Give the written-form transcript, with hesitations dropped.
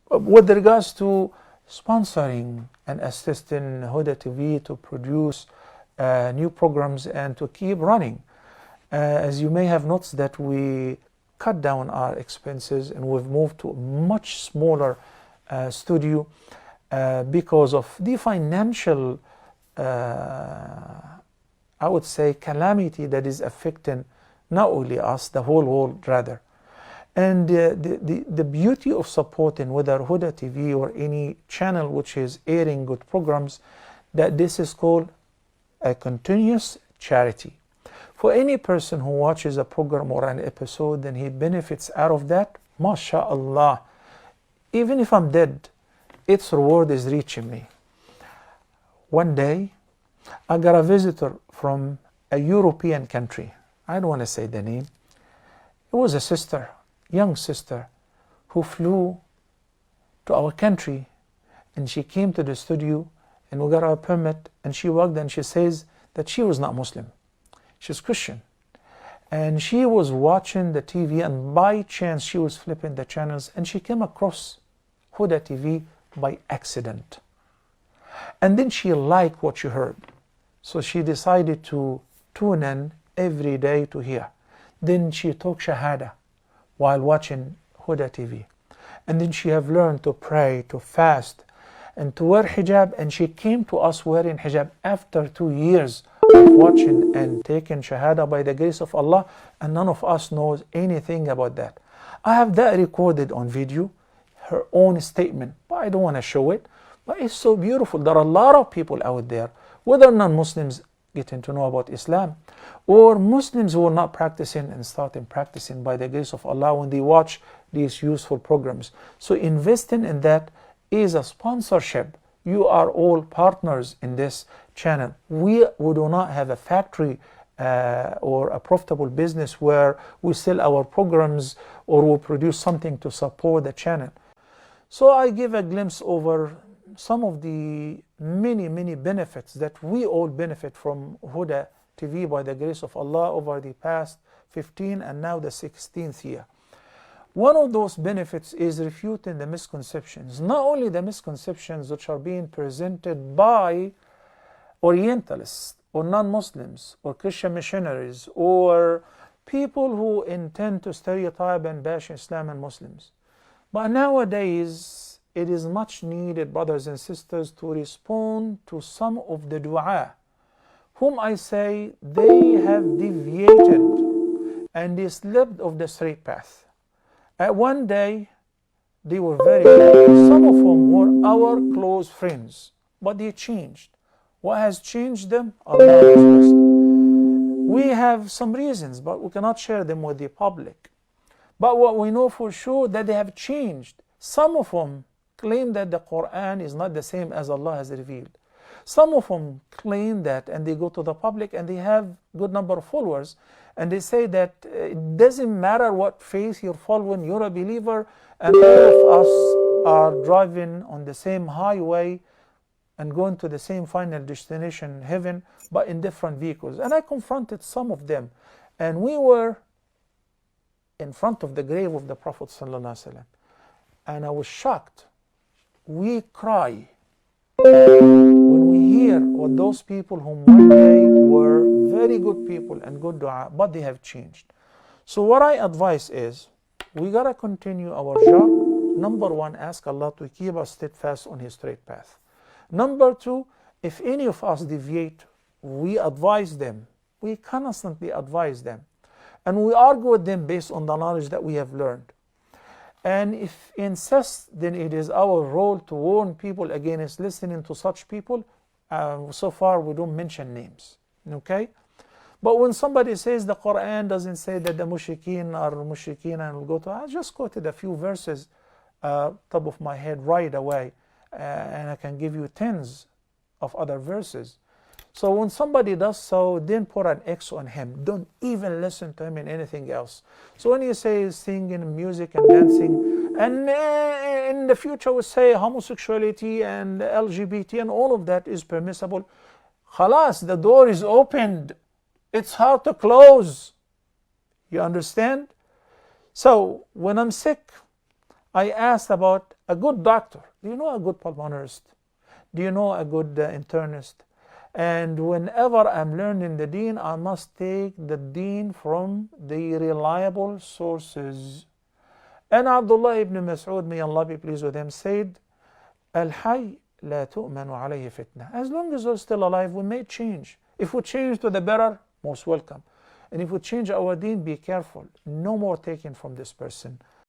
with regards to sponsoring and assisting Huda TV to produce new programs and to keep running. As you may have noticed that we cut down our expenses and we've moved to a much smaller studio because of the financial, I would say, calamity that is affecting not only us, the whole world rather. And the beauty of supporting whether Huda TV or any channel which is airing good programs, that this is called a continuous charity. For any person who watches a program or an episode, then he benefits out of that, mashallah. Even if I'm dead, its reward is reaching me. One day, I got a visitor from a European country. I don't want to say the name. It was a sister, young sister, who flew to our country, and she came to the studio and we got her a permit, and she worked, and she says that she was not Muslim. She's Christian. And she was watching the TV, and by chance she was flipping the channels and she came across Huda TV by accident. And then she liked what she heard. So she decided to tune in every day to hear. Then she took Shahada while watching Huda TV. And then she have learned to pray, to fast, and to wear hijab. And she came to us wearing hijab after 2 years of watching and taking Shahada by the grace of Allah. And none of us knows anything about that. I have that recorded on video, her own statement, but I don't want to show it. But it's so beautiful. There are a lot of people out there, whether non-Muslims getting to know about Islam, or Muslims who are not practicing and starting practicing by the grace of Allah when they watch these useful programs. So investing in that is a sponsorship. You are all partners in this channel. We do not have a factory or a profitable business where we sell our programs or we produce something to support the channel. So I give a glimpse over some of the many benefits that we all benefit from Huda TV by the grace of Allah over the past 15 and now the 16th year. One of those benefits is refuting the misconceptions, not only the misconceptions which are being presented by Orientalists or non-Muslims or Christian missionaries or people who intend to stereotype and bash Islam and Muslims. But nowadays, it is much needed, brothers and sisters, to respond to some of the dua, whom I say they have deviated and they slipped off the straight path. At one day, they were very good. Some of whom were our close friends, but they changed. What has changed them? Allah knows best. We have some reasons, but we cannot share them with the public. But what we know for sure, that they have changed. Some of them claim that the Quran is not the same as Allah has revealed. Some of them claim that, and they go to the public and they have good number of followers, and they say that it doesn't matter what faith you're following, you're a believer, and all of us are driving on the same highway and going to the same final destination, heaven, but in different vehicles. And I confronted some of them, and we were in front of the grave of the Prophet ﷺ, and I was shocked. We cry when we hear what those people whom one day were very good people and good dua, but they have changed. So what I advise is, we gotta continue our job. Number one, ask Allah to keep us steadfast on His straight path. Number two, if any of us deviate, we advise them. We constantly advise them. And we argue with them based on the knowledge that we have learned. And if insist, then it is our role to warn people against listening to such people. So far, we don't mention names. Okay? But when somebody says the Quran doesn't say that the mushrikeen are mushrikeen, and we'll go to, I just quoted a few verses, top of my head right away. And I can give you tens of other verses. So when somebody does so, then put an X on him. Don't even listen to him in anything else. So when you say singing, music and dancing, and in the future we say homosexuality and LGBT and all of that is permissible, khalas, the door is opened. It's hard to close. You understand? So when I'm sick, I asked about a good doctor. Do you know a good pulmonologist? Do you know a good internist? And whenever I'm learning the deen, I must take the deen from the reliable sources. And Abdullah ibn Mas'ud, may Allah be pleased with him, said, Al-Hayy la tu'manu alayhi fitna. As long as we're still alive, we may change. If we change to the better, most welcome. And if we change our deen, be careful. No more taking from this person.